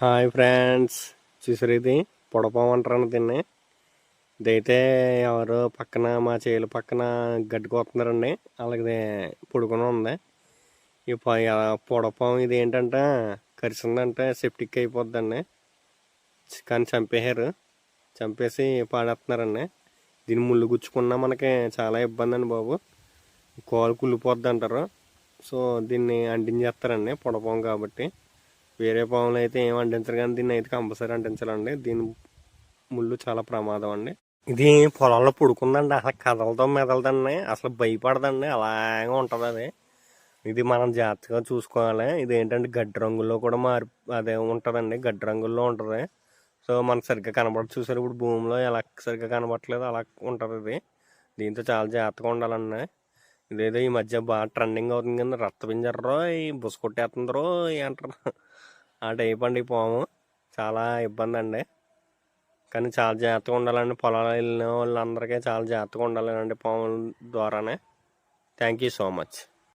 Hi friends, చూసారు ఇది పొడపాము అంటారు దీన్ని. ఇదైతే ఎవరు పక్కన మా చేలు పక్కన గడ్డి కోస్తున్నారండి. అలాగే పొడుకుని ఉంది. ఈ పొడపాము ఇది ఏంటంటే కరిసిందంటే సెప్టిక్ అయిపోద్దండి. కానీ చంపేసి పాడేస్తున్నారండి. దీన్ని ముళ్ళు గుచ్చుకున్నా మనకి చాలా ఇబ్బంది అండి బాబు. కోలు కుళ్ళిపోద్ది అంటారు. సో దీన్ని అంటించేస్తారండి, పొడపాము కాబట్టి. వేరే పాములు అయితే ఏం అంటించరు, కానీ దీన్ని అయితే కంపల్సరీ అంటించాలండి. దీని ముళ్ళు చాలా ప్రమాదం అండి. ఇది పొలంలో పుడుకుందండి, అసలు కదలతో మెదలదండి, అసలు భయపడదండి, అలాగే ఉంటుంది అది. ఇది మనం జాగ్రత్తగా చూసుకోవాలి. ఇది ఏంటంటే గడ్డి రంగుల్లో కూడా అదే ఉంటుందండి, గడ్డి రంగుల్లో ఉంటుంది. సో మనకు సరిగ్గా కనబడదు. చూసారు ఇప్పుడు భూమిలో ఎలా సరిగ్గా కనబడట్లేదు, అలా ఉంటుంది ఇది. దీంతో చాలా జాగ్రత్తగా ఉండాలండి. ఇదేదో ఈ మధ్య బాగా ట్రెండింగ్ అవుతుంది కదా, రక్తపింజర్రో ఈ బుస కొట్టేస్తుందరో అంటారు. ఆ టైప్ అండి ఈ పాము. చాలా ఇబ్బంది అండి, కానీ చాలా జాగ్రత్తగా ఉండాలండి. పొలాలు వెళ్ళిన వాళ్ళందరికీ చాలా జాగ్రత్తగా ఉండాలండి పాముల ద్వారానే. Thank you so much.